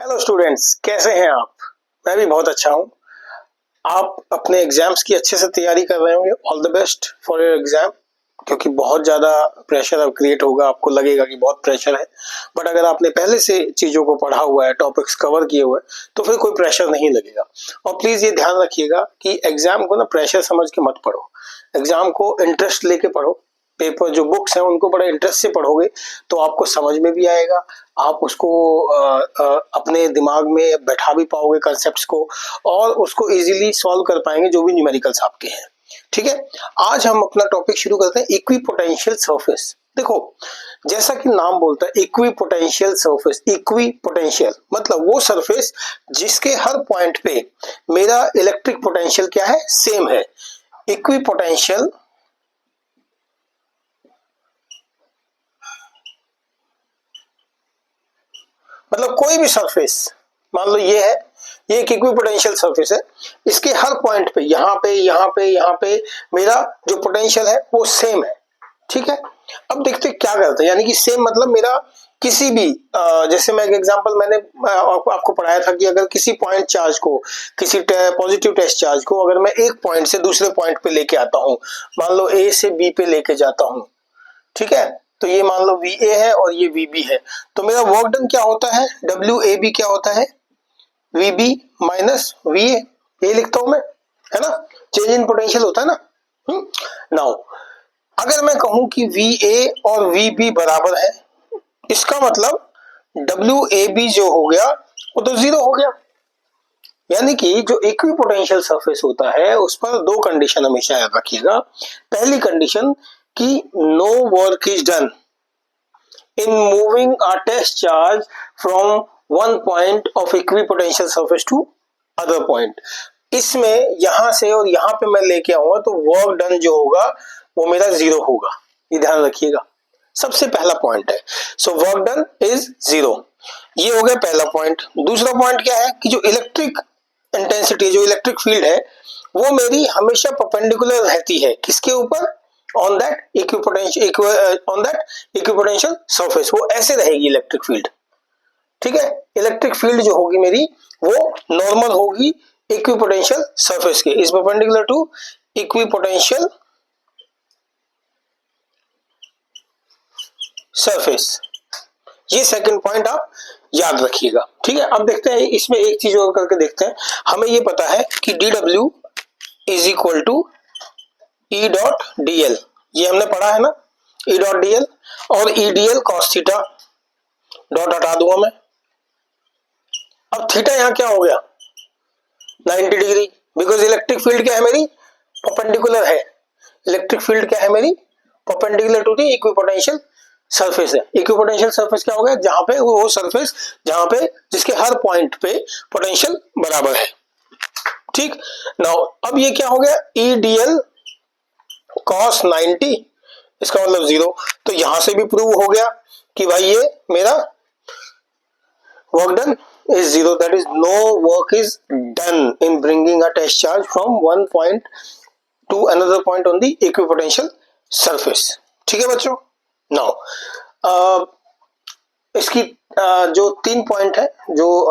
Hello students, कैसे हैं आप? मैं भी बहुत अच्छा हूं। आप अपने एग्जाम्स की अच्छे से तैयारी कर रहे होंगे। All the best for your exam, क्योंकि बहुत ज़्यादा प्रेशर अब क्रिएट होगा। आपको लगेगा कि बहुत प्रेशर है, बट अगर आपने पहले से चीज़ों को पढ़ा हुआ है, टॉपिक्स कवर किए हुए हैं, तो फिर कोई प्रेशर नहीं लगेगा। और प्लीज़ ये ध्यान रखिएगा कि एग्जाम को ना प्रेशर समझ के मत पढ़ो, एग्जाम को इंटरेस्ट लेके पढ़ो। पेपर जो बुक्स हैं उनको बड़े इंटरेस्ट से पढ़ोगे तो आपको समझ में भी आएगा, आप उसको अपने दिमाग में बैठा भी पाओगे कंसेप्ट्स को, और उसको इजीली सॉल्व कर पाएंगे जो भी न्यूमेरिकल्स आपके हैं। ठीक है, आज हम अपना टॉपिक शुरू करते हैं, इक्विपोटेंशियल सरफेस। देखो, जैसा कि नाम बोलता है इक्विपोटेंशियल सरफेस। इक्विपोटेंशियल मतलब वो सरफेस जिसके हर पॉइंट पे मेरा इलेक्ट्रिक पोटेंशियल क्या है, सेम है। इक्विपोटेंशियल मतलब कोई भी सरफेस, मान लो ये है, ये एक इक्विपोटेंशियल सरफेस है, इसके हर पॉइंट पे यहाँ पे यहाँ पे यहाँ पे मेरा जो पोटेंशियल है वो सेम है। ठीक है, अब देखते क्या करते हैं, यानी कि सेम मतलब मेरा किसी भी जैसे मैं एक एग्जांपल मैंने आपको पढ़ाया था कि अगर किसी पॉइंट चार्ज को, किसी पॉजिटिव टेस्ट चार्ज को अगर मैं एक पॉइंट से दूसरे पॉइंट पे लेके आता हूँ, मान लो ए से बी पे लेके जाता हूँ, ठीक है, तो ये मान लो वी ए है और ये वी बी है, तो मेरा वर्क डन क्या होता है, डब्ल्यू ए बी क्या होता है, V B minus V A, ये लिखता हूं मैं, है ना, चेंज इन पोटेंशियल होता है ना। नाउ अगर मैं कहूं कि वी ए और वी बी बराबर है, इसका मतलब डब्ल्यू ए बी जो हो गया वो तो जीरो हो गया। यानी कि जो इक्विपोटेंशियल सरफेस होता है उस पर दो कंडीशन हमेशा याद रखिएगा। पहली कंडीशन कि no work is done in moving a test charge from one point of equipotential surface to other point। इसमें यहां से और यहां पे मैं लेके आऊंगा तो वर्क डन जो होगा वो मेरा जीरो होगा, ये ध्यान रखिएगा। सबसे पहला पॉइंट है, so work done is zero. ये हो गया पहला पॉइंट। दूसरा पॉइंट क्या है कि जो इलेक्ट्रिक इंटेंसिटी, जो इलेक्ट्रिक फील्ड है, वो मेरी हमेशा परपेंडिकुलर रहती है किसके ऊपर, ऑन दैट इक्विपोटेंशियल सरफेस, वो ऐसे रहेगी इलेक्ट्रिक फील्ड। ठीक है, इलेक्ट्रिक फील्ड जो होगी मेरी वो नॉर्मल होगी इक्विपोटेंशियल सरफेस के, is perpendicular to equipotential surface. ये सेकंड पॉइंट आप याद रखिएगा। ठीक है, अब देखते हैं इसमें एक चीज और करके देखते हैं। हमें ये पता है कि d W is equal to E dot d l, ये हमने पढ़ा है ना, ई डॉट डी एल, और E D L cos theta, dot हटा दूंगा मैं। अब थीटा यहां क्या हो गया, 90 डिग्री, बिकॉज इलेक्ट्रिक फील्ड क्या है मेरी, परपेंडिकुलर है। इलेक्ट्रिक फील्ड क्या है मेरी, perpendicular to the equipotential surface है। इक्विपोटेंशियल सरफेस क्या हो गया, जहां पे वो सरफेस जहां पे जिसके हर पॉइंट पे पोटेंशियल बराबर है। ठीक, नाउ अब ये क्या हो गया, ई डी एल कॉस 90, इसका मतलब जीरो। तो यहां से भी प्रूव हो गया कि भाई ये मेरा work done is zero, that is no work is done in bringing a test charge from one point to another point on the equipotential surface। ठीक है बच्चों, नाउ इसकी जो तीन पॉइंट है, जो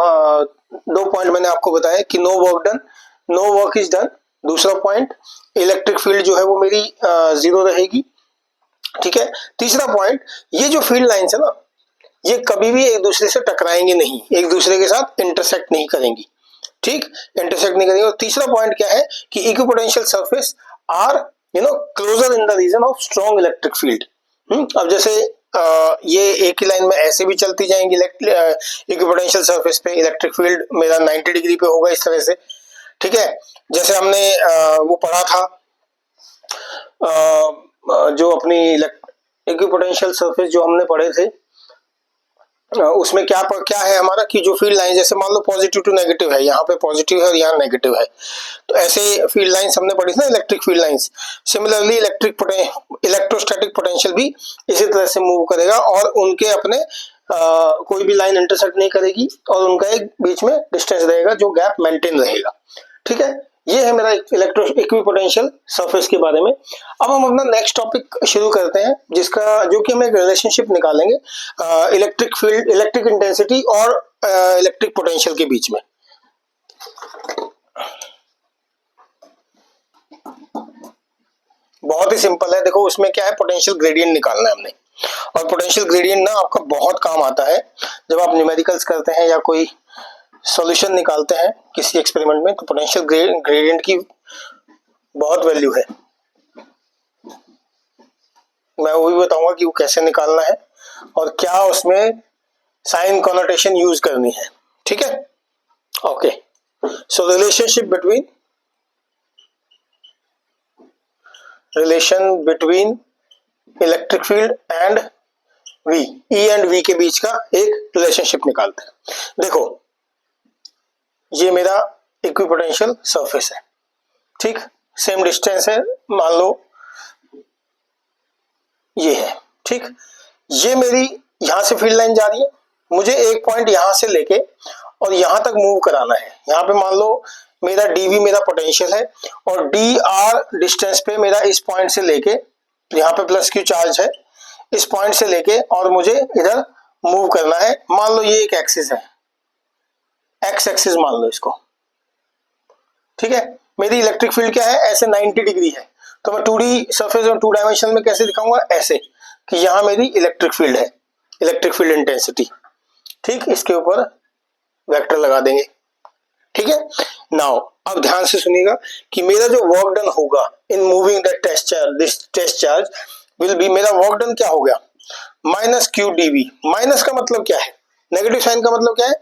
दो पॉइंट मैंने आपको बताया कि no work done, no work is done. दूसरा पॉइंट, इलेक्ट्रिक फील्ड जो है वो मेरी जीरो रहेगी। ठीक है, तीसरा पॉइंट, ये जो फील्ड लाइंस है ना, ये कभी भी एक दूसरे से टकराएंगे नहीं, एक दूसरे के साथ इंटरसेक्ट नहीं करेंगी। ठीक, इंटरसेक्ट नहीं करेंगे। और तीसरा पॉइंट क्या है कि equipotential surface are closer in the region of strong electric field. अब जैसे ये एक ही लाइन में ऐसे भी चलती जाएंगी, इक्विपोटेंशियल सरफेस पे इलेक्ट्रिक फील्ड मेरा 90 डिग्री पे होगा इस तरह से। ठीक है, जैसे हमने वो पढ़ा था जो अपनी इक्विपोटेंशियल सरफेस जो हमने पढ़े थे, उसमें क्या है हमारा कि जो फील्ड लाइन, जैसे मान लो पॉजिटिव टू नेगेटिव है, यहाँ पे पॉजिटिव है और यहाँ नेगेटिव है, तो ऐसे फील्ड लाइंस हमने पढ़ी थी ना, electric field lines. Similarly electrostatic potential भी इसी तरह से मूव करेगा, और उनके अपने कोई भी लाइन इंटरसेक्ट नहीं करेगी, और उनका एक बीच में डिस्टेंस रहेगा जो गैप मेंटेन रहेगा। ठीक है, ये है मेरा इलेक्ट्रो इक्विपोटेंशियल सरफेस के बारे में। अब हम अपना नेक्स्ट टॉपिक शुरू करते हैं, जिसका जो कि हम एक रिलेशनशिप निकालेंगे इलेक्ट्रिक फील्ड, इलेक्ट्रिक इंटेंसिटी और इलेक्ट्रिक पोटेंशियल के बीच में। बहुत ही सिंपल है। देखो उसमें क्या है, पोटेंशियल ग्रेडियंट निकालना है हमने, और पोटेंशियल ग्रेडियंट ना आपका बहुत काम आता है जब आप न्यूमेरिकल्स करते हैं या कोई सॉल्यूशन निकालते हैं किसी एक्सपेरिमेंट में, तो पोटेंशियल ग्रेडियंट की बहुत वैल्यू है। मैं वो भी बताऊंगा कि वो कैसे निकालना है और क्या उसमें साइन कॉनोटेशन यूज करनी है। ठीक है, okay. So relation between electric field and V, E and V के बीच का एक रिलेशनशिप निकालते हैं। देखो ये मेरा इक्विपोटेंशियल सरफेस है, ठीक, सेम डिस्टेंस है, मान लो ये है, ठीक। ये मेरी यहां से फील्ड लाइन जा रही है, मुझे एक पॉइंट यहां से लेके और यहां तक मूव कराना है। यहां पे मान लो मेरा dv मेरा पोटेंशियल है और dr डिस्टेंस पे मेरा इस पॉइंट से लेके, यहाँ पे प्लस क्यू चार्ज है, इस पॉइंट से लेके और मुझे इधर मूव करना है। मान लो ये एक एक्सिस है, एक्स एक्सिस मान लो इसको, ठीक है। मेरी इलेक्ट्रिक फील्ड क्या है, ऐसे 90 डिग्री है, तो मैं 2D सरफेस और 2 डायमेंशन में कैसे दिखाऊंगा, ऐसे कि यहां मेरी इलेक्ट्रिक फील्ड है, इलेक्ट्रिक फील्ड इंटेंसिटी, ठीक। इसके ऊपर वेक्टर लगा देंगे, ठीक है। नाउ अब ध्यान से सुनिएगा कि मेरा जो वर्क डन होगा in moving the test charge, this test charge will be, मेरा वर्क डन क्या हो गया, माइनस क्यू डीवी। माइनस का मतलब क्या है, नेगेटिव साइन का मतलब क्या है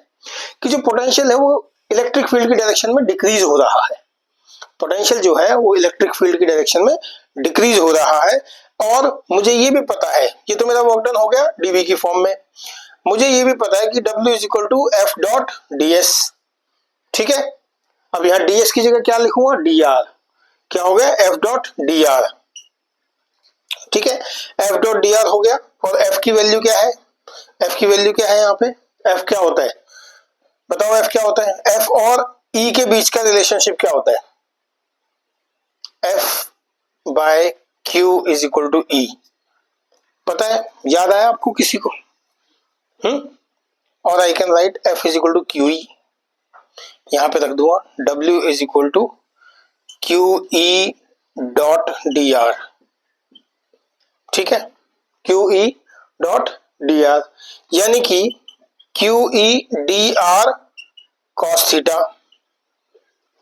कि जो पोटेंशियल है वो इलेक्ट्रिक फील्ड की डायरेक्शन में डिक्रीज हो रहा है। पोटेंशियल जो है वो इलेक्ट्रिक फील्ड की डायरेक्शन में डिक्रीज हो रहा है। और मुझे ये भी पता है, ये तो मेरा वर्क डन हो गया डीवी की फॉर्म में, मुझे ये भी पता है कि W is equal to F dot d s, ठीक है। अब यहां ds की जगह क्या लिखूंगा, dr, क्या हो गया, f डॉट dr, ठीक है। f डॉट dr हो गया। और f की वैल्यू क्या है, f की वैल्यू क्या है यहाँ पे, f क्या होता है बताओ, f क्या होता है, f और e के बीच का रिलेशनशिप क्या होता है, f by q is equal to e, पता है, याद आया आपको किसी को, और I can write f is equal to q E, यहां पे रख दूंगा W is equal to q E dot d r, ठीक है, q E dot d r, यानी कि q E d r cos theta,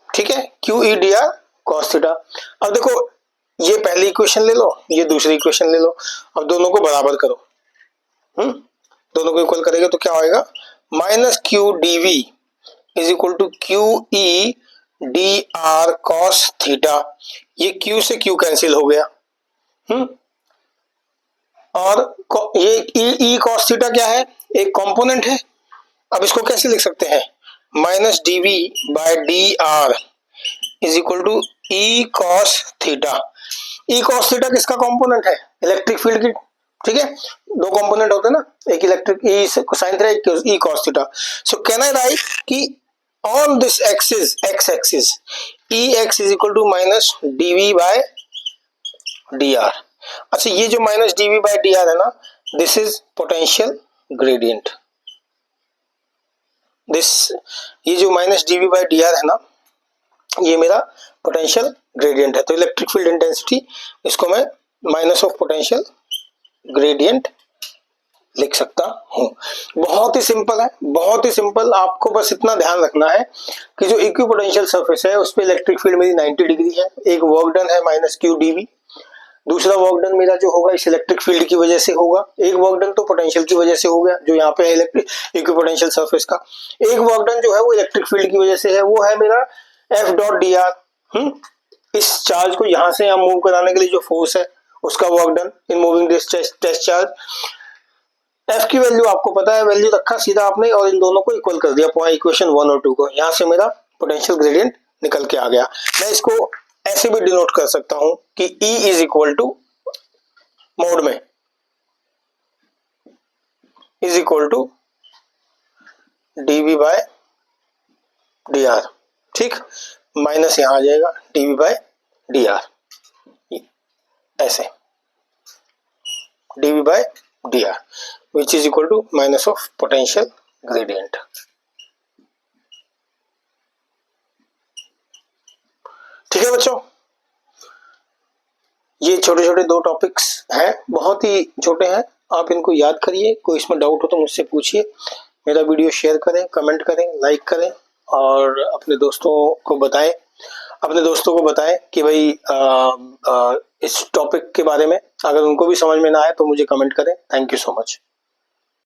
ठीक है, q E d r cos theta. अब देखो ये पहली इक्वेशन ले लो, ये दूसरी इक्वेशन ले लो, अब दोनों को बराबर करो, दोनों को इक्वल करेंगे तो क्या होएगा, minus q d V is equal to q E d r cos theta. ये q से q कैंसिल हो गया, और ये e कॉस थीटा क्या है, एक कंपोनेंट है। अब इसको कैसे लिख सकते हैं, minus d V by d r is equal to E cos theta. E cos theta किसका कंपोनेंट है, इलेक्ट्रिक फील्ड की, ठीक है। दो कंपोनेंट होते हैं ना, एक इलेक्ट्रिक ई साइन थीटा, एक ई cos theta. So can I right कि on this axis, x axis, ex is equal to minus dv by dr। अच्छा ये जो माइनस dv by dr है ना, this is potential gradient, this, ये जो minus dv by dr है ना, ये मेरा पोटेंशियल ग्रेडियंट है। तो इलेक्ट्रिक फील्ड इंटेंसिटी, इसको मैं माइनस ऑफ पोटेंशियल ग्रेडियंट लिख सकता हूं। बहुत ही सिंपल है, बहुत ही सिंपल। आपको बस इतना ध्यान रखना है कि जो इक्विपोटेंशियल सरफेस है उस पे इलेक्ट्रिक फील्ड मेरी 90 डिग्री है, एक वर्क डन है माइनस क्यू डीवी, दूसरा वर्क डन मेरा जो होगा इस इलेक्ट्रिक फील्ड की वजह से होगा, एक वर्क डन तो पोटेंशियल की वजह से हो गया जो यहाँ पे है इलेक्ट्रिक इक्विपोटेंशियल सरफेस का, एक वर्क डन जो है वो इलेक्ट्रिक फील्ड की वजह से है, वो है मेरा एफ डॉट डी आर। इस चार्ज को यहां से यहाँ मूव कराने के लिए जो फोर्स है उसका work done in moving this test charge. F की वैल्यू आपको पता है, वैल्यू रखा सीधा आपने और इन दोनों को इक्वल कर दिया, पॉइंट इक्वेशन 1 और 2 को, यहां से मेरा पोटेंशियल ग्रेडियंट निकल के आ गया। मैं इसको ऐसे भी डिनोट कर सकता हूं कि E is equal to mode में is equal to dv by dr, ठीक। माइनस यहाँ आ जाएगा dV बाय dr, ऐसे dV by dr which is equal to minus of potential gradient. ठीक है बच्चों, ये छोटे छोटे दो टॉपिक्स हैं, बहुत ही छोटे हैं, आप इनको याद करिए। कोई इसमें डाउट हो तो मुझसे पूछिए। मेरा वीडियो शेयर करें, कमेंट करें, लाइक करें और अपने दोस्तों को बताएं। कि भाई इस टॉपिक के बारे में अगर उनको भी समझ में ना आए तो मुझे कमेंट करें। Thank you so much.